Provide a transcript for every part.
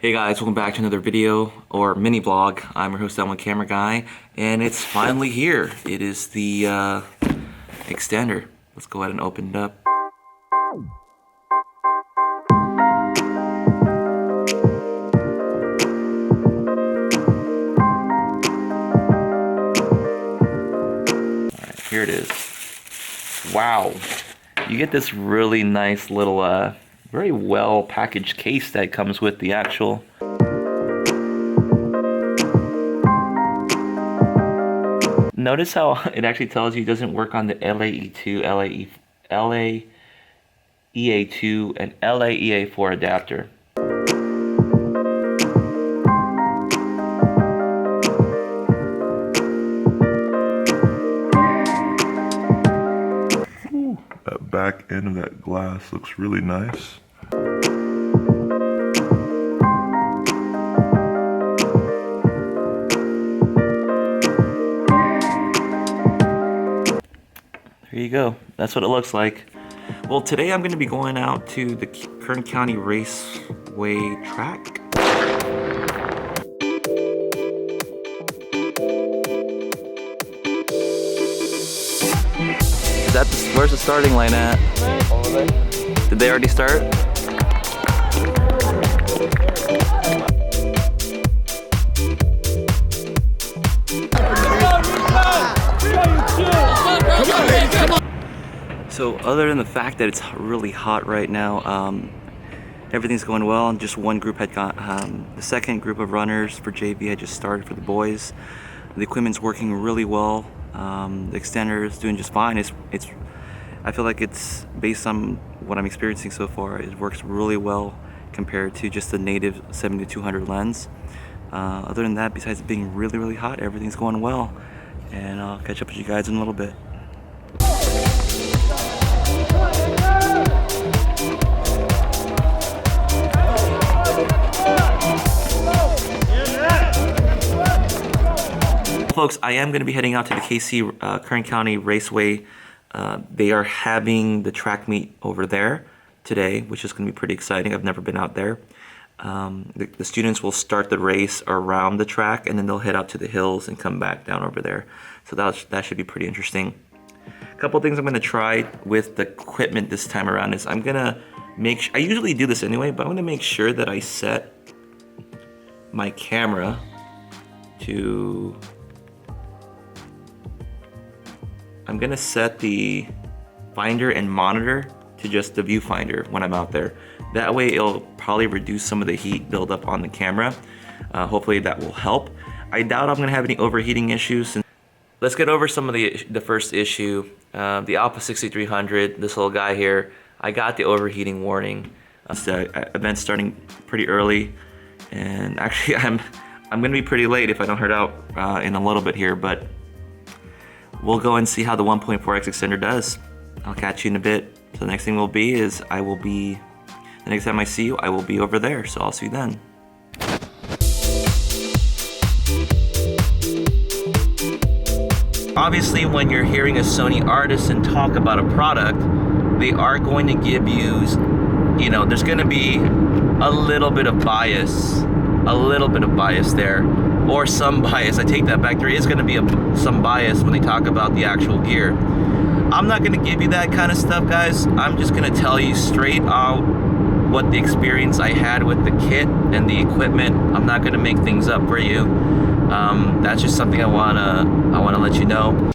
Hey guys, welcome back to another video or mini vlog. I'm your host, One Camera Guy, and it's finally here. It is the extender. Let's go ahead and open it up. Alright, here it is. Wow. You get this really nice little very well packaged case that comes with the actual notice how it actually tells you it doesn't work on the LAE2, LAEA2 and LAEA4 adapter. That back end of that glass looks really nice. There you go. That's what it looks like. Well, today I'm going to be going out to the Kern County Raceway track. Where's the starting line at? Did they already start? So other than the fact that it's really hot right now, everything's going well. And just one group had got, the second group of runners for JV had just started for the boys. The equipment's working really well. The extender is doing just fine. I feel like it's based on what I'm experiencing so far. It works really well compared to just the native 70-200 lens. Other than that, besides it being really, really hot, everything's going well. And I'll catch up with you guys in a little bit. Folks, I am going to be heading out to the KC Kern County Raceway. They are having the track meet over there today, which is going to be pretty exciting. I've never been out there. The students will start the race around the track, and then they'll head out to the hills and come back down over there. So that should be pretty interesting. A couple of things I'm going to try with the equipment this time around is I'm going to I usually do this anyway, but I'm going to make sure that I set my camera to... I'm gonna set the finder and monitor to just the viewfinder when I'm out there. That way it'll probably reduce some of the heat buildup on the camera. Hopefully that will help. I doubt I'm gonna have any overheating issues. Let's get over some of the first issue. The Alpha 6300, this little guy here, I got the overheating warning. The event's starting pretty early, and actually I'm gonna be pretty late if I don't head out in a little bit here, but we'll go and see how the 1.4X extender does. I'll catch you in a bit. So the next thing will be is the next time I see you, I will be over there. So I'll see you then. Obviously, when you're hearing a Sony artisan talk about a product, they are going to give you, there's going to be a little bit of bias there. Or some bias. I take that back. There is going to be some bias when they talk about the actual gear. I'm not going to give you that kind of stuff, guys. I'm just going to tell you straight out what the experience I had with the kit and the equipment. I'm not going to make things up for you. That's just something I wanna let you know.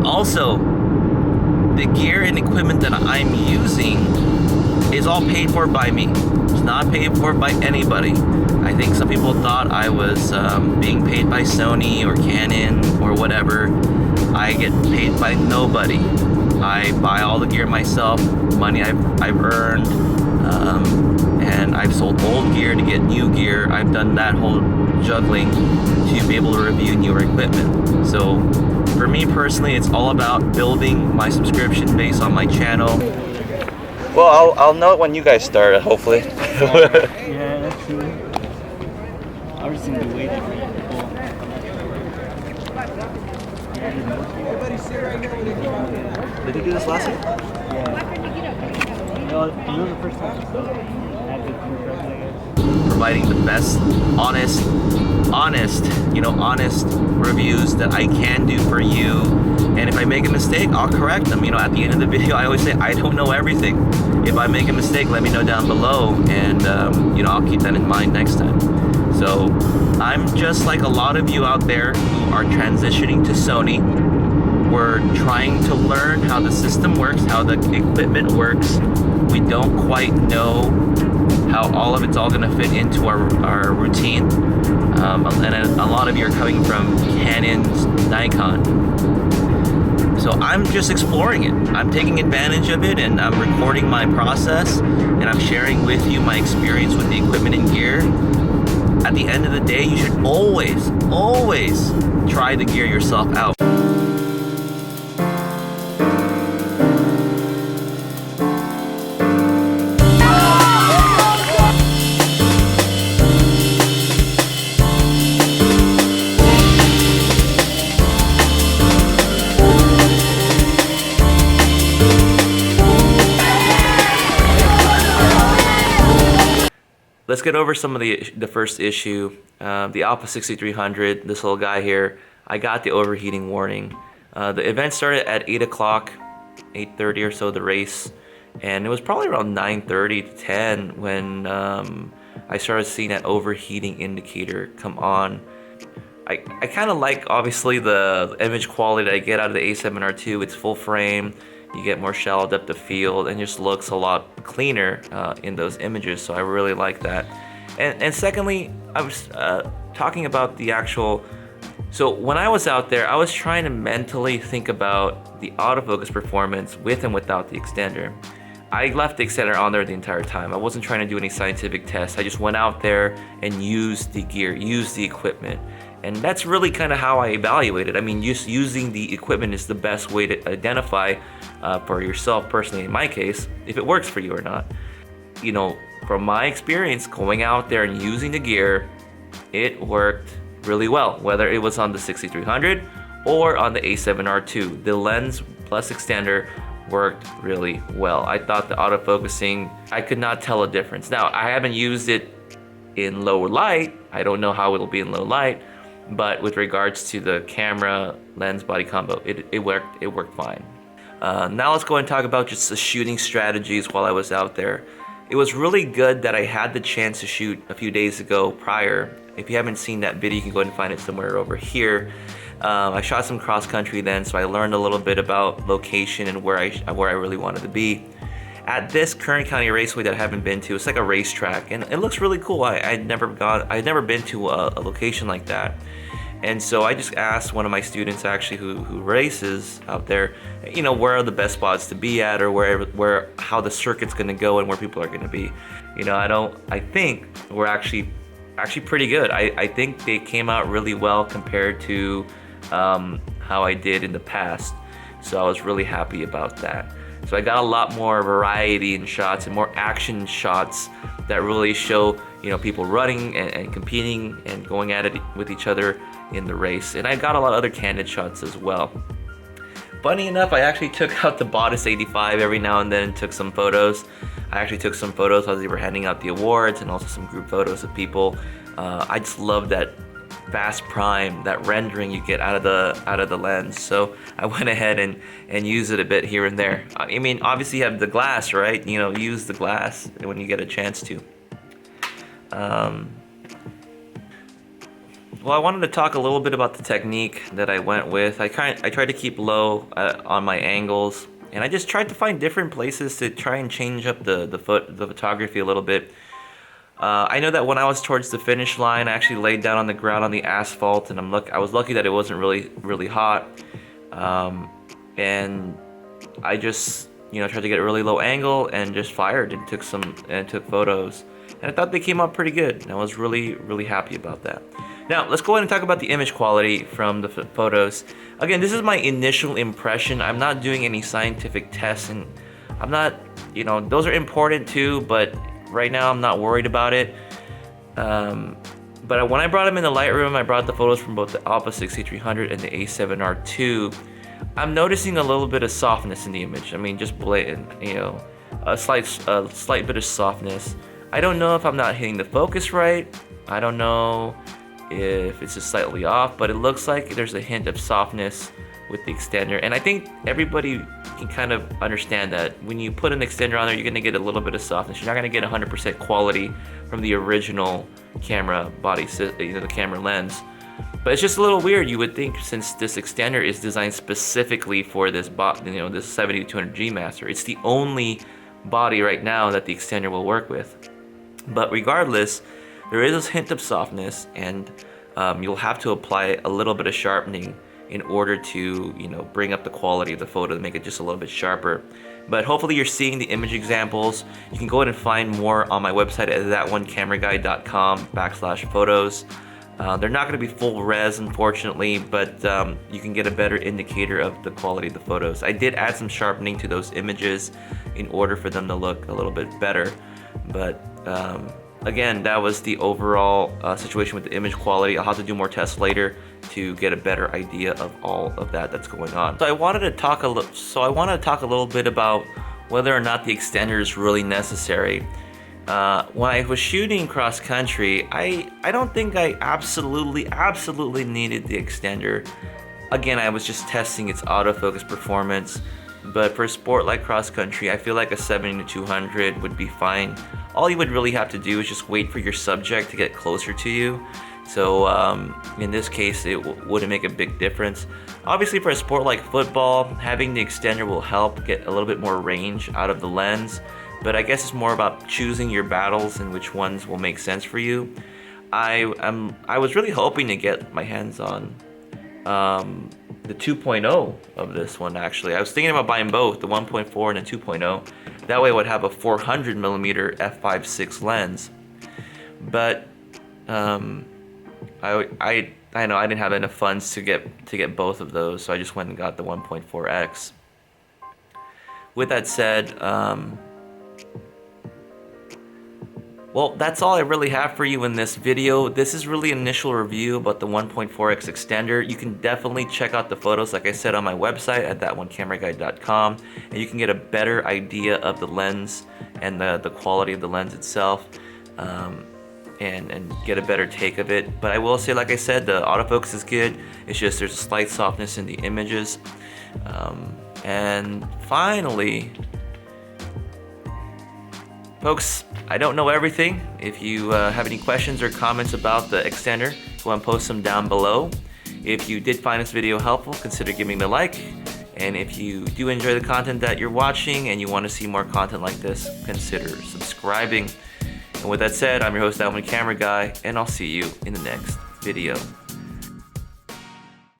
Also, the gear and equipment that I'm using is all paid for by me. It's not paid for by anybody. I think some people thought I was being paid by Sony or Canon or whatever. I get paid by nobody. I buy all the gear myself, money I've earned, and I've sold old gear to get new gear. I've done that whole juggling to be able to review newer equipment. So for me personally, it's all about building my subscription base on my channel. Well, I'll know it when you guys start, hopefully. Yeah, that's true. I was just gonna be waiting for you. Did you do this last week? Yeah. No, it was the first time, so I had to impress, I guess. Providing the best, honest reviews that I can do for you. And if I make a mistake, I'll correct them. You know, at the end of the video, I always say, I don't know everything. If I make a mistake, let me know down below, and you know, I'll keep that in mind next time. So I'm just like a lot of you out there who are transitioning to Sony. We're trying to learn how the system works, how the equipment works. We don't quite know how all of it's all going to fit into our routine. And a lot of you are coming from Canon's Nikon. So I'm just exploring it. I'm taking advantage of it, and I'm recording my process, and I'm sharing with you my experience with the equipment and gear. At the end of the day, you should always try the gear yourself out. Let's get over some of the first issue. The Alpha 6300, this little guy here, I got the overheating warning. The event started at 8 o'clock, 8:30 or so, the race. And it was probably around 9:30 to 10 when I started seeing that overheating indicator come on. I kind of like, obviously, the image quality that I get out of the A7R II. It's full frame. You get more shallow depth of field, and just looks a lot cleaner in those images, so I really like that. And secondly, I was talking about the actual, so when I was out there, I was trying to mentally think about the autofocus performance with and without the extender. I left the extender on there the entire time. I wasn't trying to do any scientific tests. I just went out there and used the gear, used the equipment. And that's really kind of how I evaluate it. I mean, just using the equipment is the best way to identify for yourself personally, in my case, if it works for you or not. You know, from my experience going out there and using the gear, it worked really well, whether it was on the 6300 or on the A7R II. The lens plus extender worked really well. I thought the autofocusing, I could not tell a difference. Now, I haven't used it in low light. I don't know how it'll be in low light, but with regards to the camera lens body combo, it worked fine. Now let's go and talk about just the shooting strategies while I was out there. It was really good that I had the chance to shoot a few days ago prior. If you haven't seen that video, you can go and find it somewhere over here. I shot some cross country then, so I learned a little bit about location and where I really wanted to be. At this Kern County Raceway that I haven't been to, it's like a racetrack, and it looks really cool. I'd never been to a location like that. And so I just asked one of my students actually who races out there, you know, where are the best spots to be at, or how the circuit's gonna go and where people are gonna be. You know, I think we're actually pretty good. I think they came out really well compared to how I did in the past. So I was really happy about that. So I got a lot more variety in shots and more action shots that really show, you know, people running and competing and going at it with each other in the race. And I got a lot of other candid shots as well. Funny enough, I actually took out the Bodice 85 every now and then and took some photos. I actually took some photos as they were handing out the awards, and also some group photos of people. I just love that fast prime, that rendering you get out of the lens. So I went ahead and used it a bit here and there. I mean, obviously you have the glass, right? You know, use the glass when you get a chance to. Well, I wanted to talk a little bit about the technique that I went with. I tried to keep low on my angles, and I just tried to find different places to try and change up the photography a little bit. I know that when I was towards the finish line, I actually laid down on the ground on the asphalt, and I was lucky that it wasn't really hot. And I just, you know, tried to get a really low angle and just fired and took photos. And I thought they came out pretty good, and I was really happy about that. Now, let's go ahead and talk about the image quality from the photos. Again, this is my initial impression. I'm not doing any scientific tests, and I'm not, you know, those are important too, but right now I'm not worried about it. But when I brought them in the Lightroom, I brought the photos from both the Alpha 6300 and the A7R II. I'm noticing a little bit of softness in the image. I mean, just blatant, you know, a slight bit of softness. I don't know if I'm not hitting the focus right. I don't know if it's just slightly off, but it looks like there's a hint of softness with the extender. And I think everybody can kind of understand that when you put an extender on there, you're gonna get a little bit of softness. You're not gonna get 100% quality from the original camera body, you know, the camera lens. But it's just a little weird. You would think, since this extender is designed specifically for this you know, this 7200 G-Master, it's the only body right now that the extender will work with. But regardless, there is this hint of softness, and you'll have to apply a little bit of sharpening in order to, you know, bring up the quality of the photo to make it just a little bit sharper. But hopefully you're seeing the image examples. You can go ahead and find more on my website at thatonecameraguy.com/photos. They're not going to be full res, unfortunately, but you can get a better indicator of the quality of the photos. I did add some sharpening to those images in order for them to look a little bit better. But again, that was the overall situation with the image quality. I'll have to do more tests later to get a better idea of all of that's going on. So I wanted to talk a little bit about whether or not the extender is really necessary. When I was shooting cross country, I don't think I absolutely needed the extender. Again, I was just testing its autofocus performance. But for a sport like cross country, I feel like a 70-200 would be fine. All you would really have to do is just wait for your subject to get closer to you. So in this case, it wouldn't make a big difference. Obviously, for a sport like football, having the extender will help get a little bit more range out of the lens. But I guess it's more about choosing your battles and which ones will make sense for you. I was really hoping to get my hands on the 2.0 of this one. Actually, I was thinking about buying both, the 1.4 and the 2.0. That way I would have a 400mm f/5.6 lens. But I know I didn't have enough funds to get both of those, so I just went and got the 1.4x. With that said, well, that's all I really have for you in this video. This is really an initial review about the 1.4x extender. You can definitely check out the photos, like I said, on my website at thatonecameraguy.com, and you can get a better idea of the lens and the quality of the lens itself, and get a better take of it. But I will say, like I said, the autofocus is good. It's just there's a slight softness in the images. And finally, folks, I don't know everything. If you have any questions or comments about the extender, go and post them down below. If you did find this video helpful, consider giving me a like. And if you do enjoy the content that you're watching and you want to see more content like this, consider subscribing. And with that said, I'm your host, Untitled Camera Guy, and I'll see you in the next video.